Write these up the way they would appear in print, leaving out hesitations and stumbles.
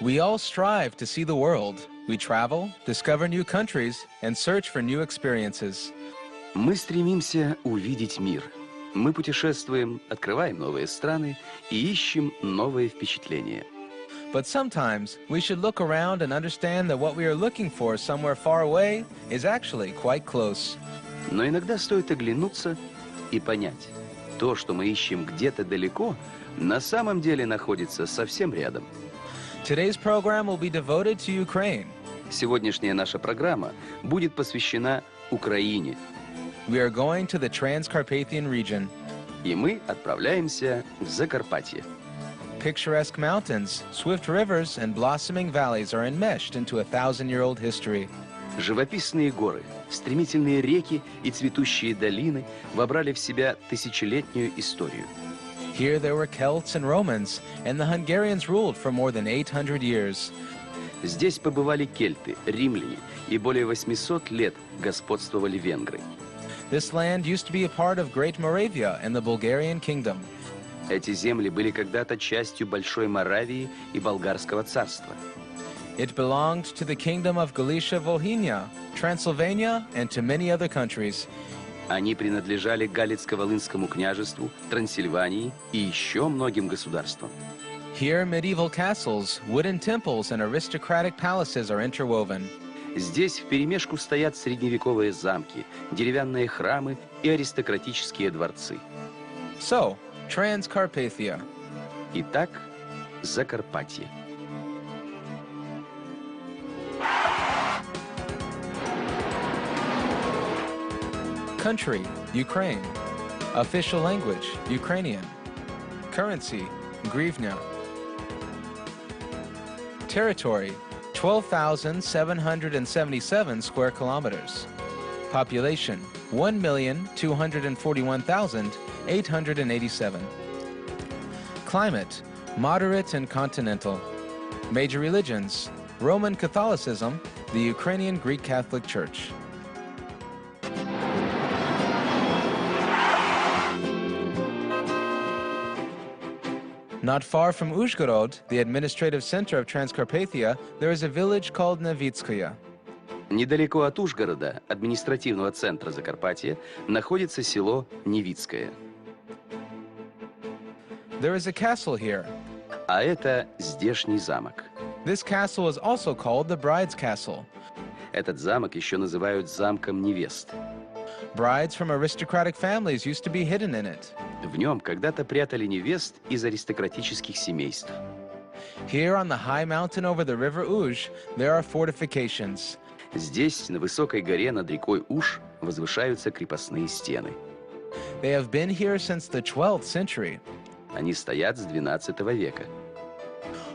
We all strive to see the world. We travel, discover new countries, and search for new experiences. Мы стремимся увидеть мир. Мы путешествуем, открываем новые страны и ищем новые впечатления. But sometimes we should look around and understand that what we are looking for somewhere far away is actually quite close. Но иногда стоит оглянуться и понять, то, что мы ищем где-то далеко, на самом деле находится совсем рядом. Today's program will be devoted to Ukraine. Сегодняшняя наша программа будет посвящена Украине. We are going to the Transcarpathian region. И мы отправляемся в Закарпатье. Picturesque mountains, swift rivers, and blossoming valleys are enmeshed into a thousand-year-old history. Живописные горы, стремительные реки и цветущие долины вобрали в себя тысячелетнюю историю. Here there were Celts and Romans, and the Hungarians ruled for more than 800 years. Здесь побывали кельты, римляне, и более 800 лет господствовали венгры. This land used to be a part of Great Moravia and the Bulgarian kingdom. Эти земли были когда-то частью Большой Моравии и Болгарского царства. It belonged to the kingdom of Galicia-Volhynia, Transylvania, and to many other countries. Они принадлежали Галицко-Волынскому княжеству, Трансильвании и еще многим государствам. Here, medieval castles, wooden temples, and aristocratic palaces are interwoven. Здесь вперемешку стоят средневековые замки, деревянные храмы и аристократические дворцы. So, Transcarpathia. Итак, Закарпатье. Country, Ukraine. Official language, Ukrainian. Currency, hryvnia. Territory, 12,777 square kilometers. Population, 1,241,887. Climate, moderate and continental. Major religions, Roman Catholicism, the Ukrainian Greek Catholic Church. Not far from Uzhgorod, the administrative center of Transcarpathia, there is a village called Nevitskaya. Недалеко от Ужгорода, административного центра Закарпатья, находится село Невицкое. There is a castle here. А это здешний замок. This castle is also called the Bride's Castle. Этот замок еще называют замком невест. Brides from aristocratic families used to be hidden in it. В нем когда-то прятали невест из аристократических семейств. Here on the high mountain over the river Uj, there are fortifications. Здесь, на высокой горе над рекой Уж, возвышаются крепостные стены. They have been here since the 12th century. Они стоят с XII века.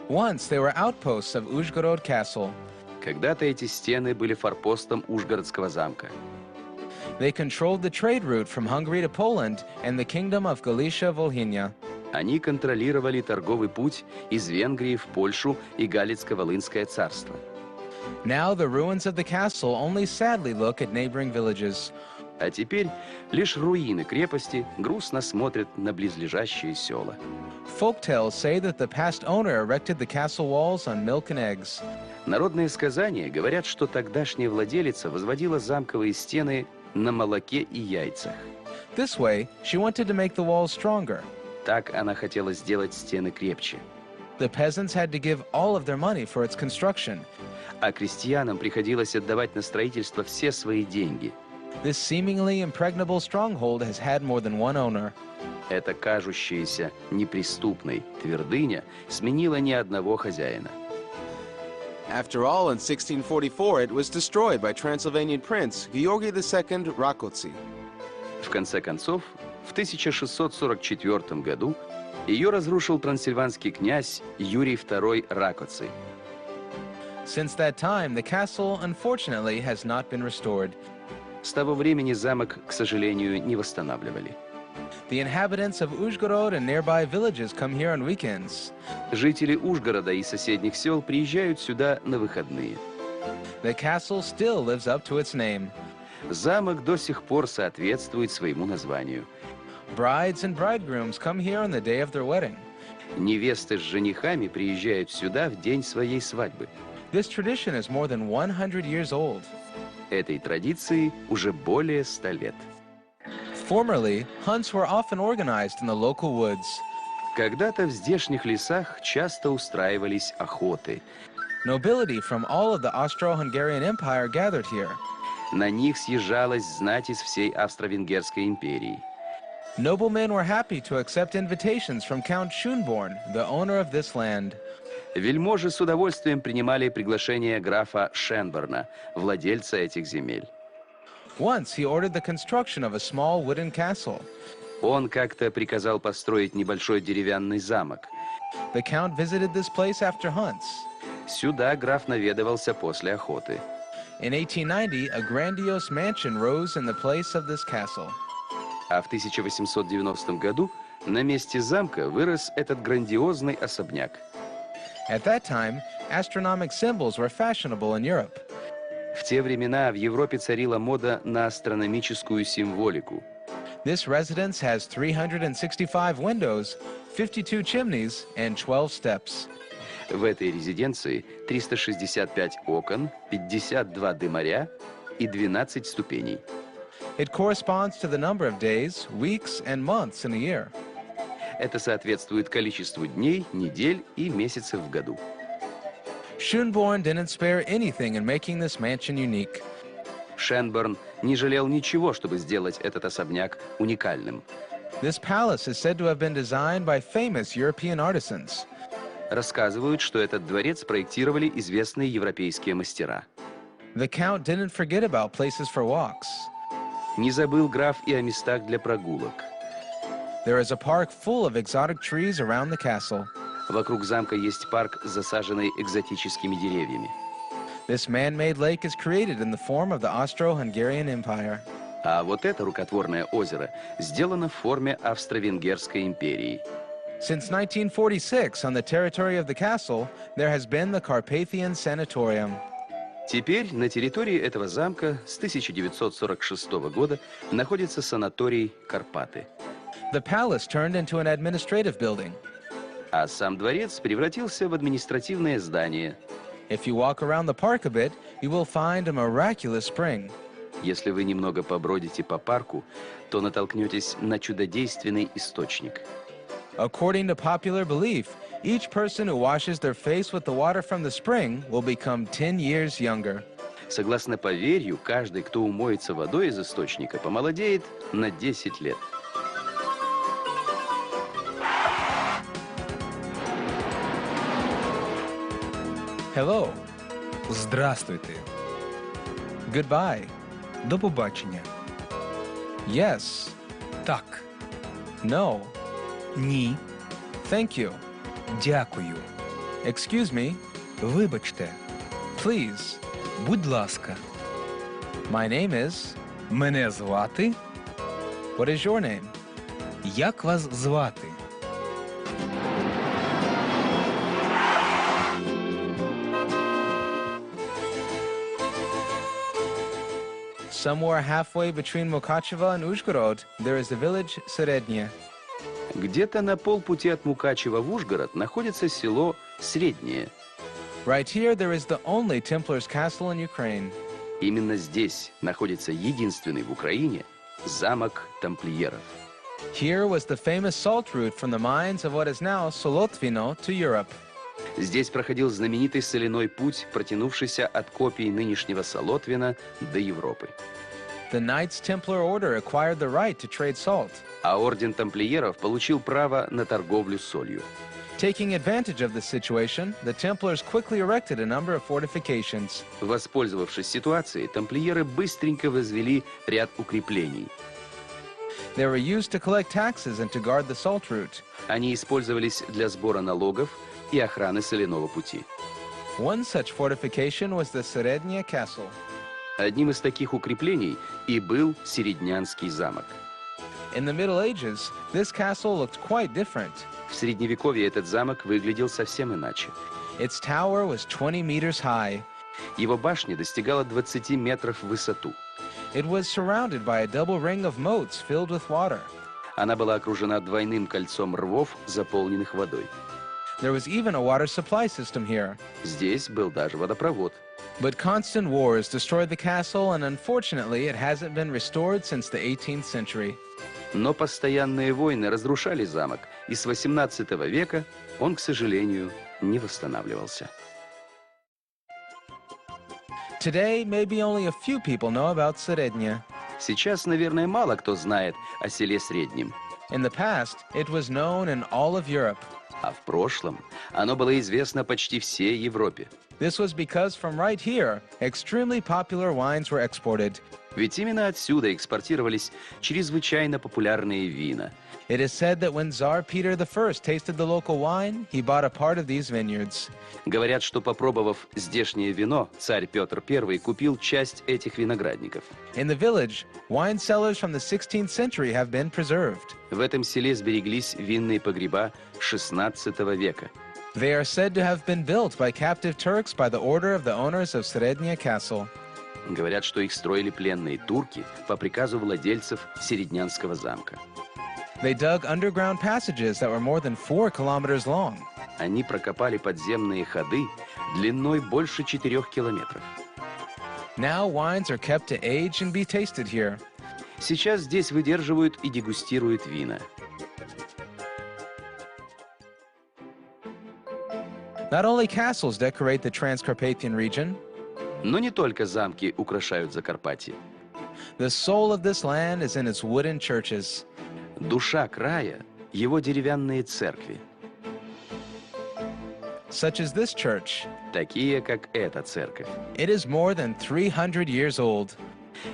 Once they were outposts of Uzhgorod Castle. Когда-то эти стены были форпостом Ужгородского замка. They controlled the trade route from Hungary to Poland and the kingdom of Galicia-Volhynia. Они контролировали торговый путь из Венгрии в Польшу и Галицко-Волынское царство. Now the ruins of the castle only sadly look at neighboring villages. А теперь лишь руины крепости грустно смотрят на близлежащие села. Folktales say that the past owner erected the castle walls on milk and eggs. Народные сказания говорят, что тогдашняя владелица возводила замковые стены на молоке и яйцах. This way, she wanted to make the walls stronger. Так она хотела сделать стены крепче. The peasants had to give all of their money for its construction. А крестьянам приходилось отдавать на строительство все свои деньги. This seemingly impregnable stronghold has had more than one owner. Эта кажущаяся неприступной твердыня сменила не одного хозяина. After all, in 1644, it was destroyed by Transylvanian prince Georgi II Rákóczi. В конце концов, в 1644 году ее разрушил трансильванский князь Юрий II Rákóczi. Since that time, the castle, unfortunately, has not been restored. С того времени замок, к сожалению, не восстанавливали. The inhabitants of Uzhgorod and nearby villages come here on weekends. Жители Ужгорода и соседних сел приезжают сюда на выходные. The castle still lives up to its name. Замок до сих пор соответствует своему названию. Brides and bridegrooms come here on the day of their wedding. Невесты с женихами приезжают сюда в день своей свадьбы. This tradition is more than 100 years old. Этой традиции уже более 100 лет. Formerly, hunts were often organized in the local woods. Когда-то в здешних лесах часто устраивались охоты. Nobility from all of the Austro-Hungarian Empire gathered here. На них съезжалась знать из всей Австро-Венгерской империи. Noblemen were happy to accept invitations from Count Schönborn, the owner of this land. Вельможи с удовольствием принимали приглашение графа Шенборна, владельца этих земель. Once he ordered the construction of a small wooden castle. Он как-то приказал построить небольшой деревянный замок. The Count visited this place after hunts. Сюда граф наведывался после охоты. In 1890, a grandiose mansion rose in the place of this castle. А в 1890 году на месте замка вырос этот грандиозный особняк. At that time, astronomic symbols were fashionable in Europe. В те времена в Европе царила мода на астрономическую символику. This residence has 365 windows, 52 chimneys, and 12 steps. В этой резиденции 365 окон, 52 дымаря и 12 ступеней. It corresponds to the number of days, weeks, and months in a year. Это соответствует количеству дней, недель и месяцев в году. Schönborn didn't spare anything in making this mansion unique. Шенборн не жалел ничего, чтобы сделать этот особняк уникальным. This palace is said to have been designed by famous European artisans. Рассказывают, что этот дворец проектировали известные европейские мастера. The Count didn't forget about places for walks. Не забыл граф и о местах для прогулок. There is a park full of exotic trees around the castle. Вокруг замка есть парк, засаженный экзотическими деревьями. This man-made lake is created in the form of the Austro-Hungarian Empire. А вот это рукотворное озеро сделано в форме Австро-Венгерской империи. Since 1946, on the territory of the castle, there has been the Carpathian Sanatorium. Теперь на территории этого замка с 1946 года находится санаторий Карпаты. The palace turned into an administrative building. А сам дворец превратился в административное здание. If you walk around the park a bit, you will find a miraculous spring. Если вы немного побродите по парку, то натолкнетесь на чудодейственный источник. According to popular belief, each person who washes their face with the water from the spring will become 10 years younger. Согласно поверью, каждый, кто умоется водой из источника, помолодеет на 10 лет. Hello. Здравствуйте. Goodbye. До побачення. Yes. Так. No. Ні. Thank you. Дякую. Excuse me. Вибачте. Please. Будь ласка. My name is... Мене звати. What is your name? Як вас звати? Somewhere halfway between Mukacheva and Uzhgorod, there is the village Serednya. Где-то на полпути от Мукачева в Ужгород находится село Среднее. Right here, there is the only Templar's castle in Ukraine. Именно здесь находится единственный в Украине замок тамплиеров. Here was the famous salt route from the mines of what is now Solotvino to Europe. Здесь проходил знаменитый соляной путь, протянувшийся от копий нынешнего Солотвина до Европы. The Knights Templar Order acquired the right to trade salt. А орден тамплиеров получил право на торговлю солью. Taking advantage of this situation, the Templars quickly erected a number of fortifications. Воспользовавшись ситуацией, тамплиеры быстренько возвели ряд укреплений. They were used to collect taxes and to guard the salt route. Они использовались для сбора налогов и охраны соляного пути. One such fortification was the Serednya Castle. Одним из таких укреплений и был Середнянский замок. In the Middle Ages, this castle looked quite different. В Средневековье этот замок выглядел совсем иначе. Its tower was 20 meters high. Его башня достигала 20 метров в высоту. It was surrounded by a double ring of moats filled with water. Она была окружена двойным кольцом рвов, заполненных водой. There was even a water supply system here. Здесь был даже водопровод. But constant wars destroyed the castle, and unfortunately, it hasn't been restored since the 18th century. Но постоянные войны разрушали замок, и с XVIII века он, к сожалению, не восстанавливался. Today, maybe only a few people know about Srednya. Сейчас, наверное, мало кто знает о селе Среднем. In the past, it was known in all of Europe. А в прошлом оно было известно почти всей Европе. This was because from right here, extremely popular wines were exported. Ведь именно отсюда экспортировались чрезвычайно популярные вина. It is said that when Tsar Peter I tasted the local wine, he bought a part of these vineyards. Говорят, что, попробовав здешнее вино, царь Петр I купил часть этих виноградников. In the village, wine cellars from the 16th century have been preserved. В этом селе сбереглись винные погреба XVI века. They are said to have been built by captive Turks by the order of the owners of Srednya Castle. Говорят, что их строили пленные турки по приказу владельцев Середнянского замка. They dug underground passages that were more than 4 kilometers long. Они прокопали подземные ходы длиной больше 4 километров. Now wines are kept to age and be tasted here. Сейчас здесь выдерживают и дегустируют вина. Not only castles decorate the Transcarpathian region, Но не только замки украшают Закарпатье. the soul of this land is in its wooden churches. Душа края – его деревянные церкви, Such as this church. такие, как эта церковь. It is more than 300 years old.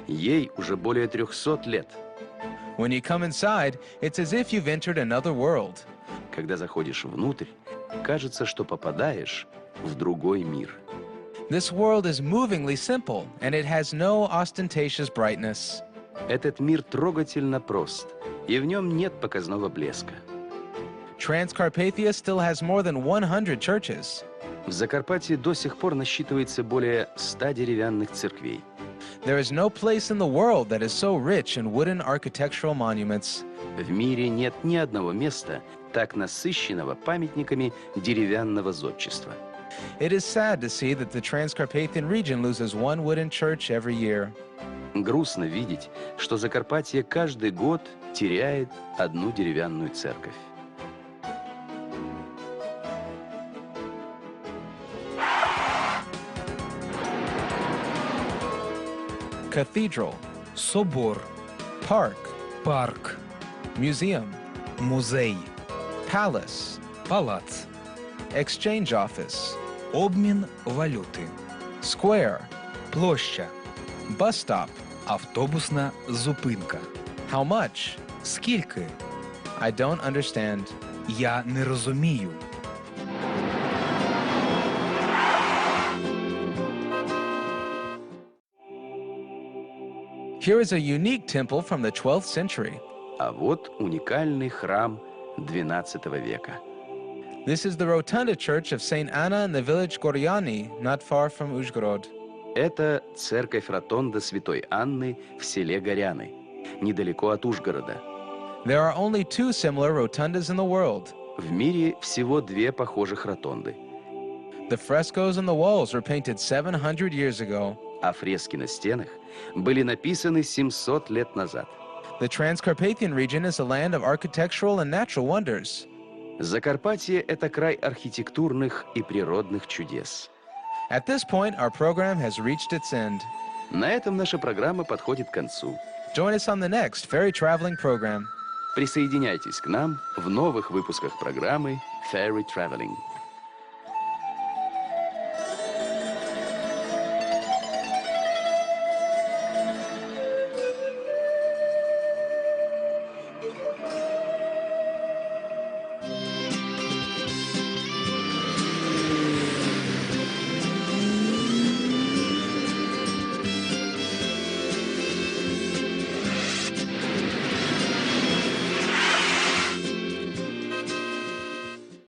Ей уже более 300 лет. When you come inside, it's as if you've entered another world. Когда заходишь внутрь, кажется, что попадаешь в другой мир. This world is movingly simple, and it has no ostentatious brightness. Этот мир трогательно прост, и в нем нет показного блеска. Transcarpathia still has more than 100 churches. В Закарпатье до сих пор насчитывается более 100 деревянных церквей. There is no place in the world that is so rich in wooden architectural monuments. В мире нет ни одного места, так насыщенного памятниками деревянного зодчества. It is sad to see that the Transcarpathian region loses one wooden church every year. Грустно видеть, что Закарпатье каждый год теряет одну деревянную церковь. Cathedral, Собор, park, парк, museum, музей, palace, палац, exchange office, обмін валюти, square, площа, bus stop. автобусна зупинка. How much? Скільки? I don't understand. Я не розумію. Here is a unique temple from the 12th century. А вот уникальный храм XII века. This is the Rotunda Church of St. Anna in the village Goryani, not far from Uzhgorod. Это церковь-ротонда Святой Анны в селе Горяны, недалеко от Ужгорода. There are only 2 similar rotundas in the world. В мире всего 2 похожих ротонды, The frescoes on the walls were painted 700 years ago. а фрески на стенах были написаны 700 лет назад. The Transcarpathian region is a land of architectural and natural wonders. Закарпатье – это край архитектурных и природных чудес. At this point, our program has reached its end. На этом наша программа подходит к концу. Join us on the next ferry traveling program. Присоединяйтесь к нам в новых выпусках программы Ferry Traveling.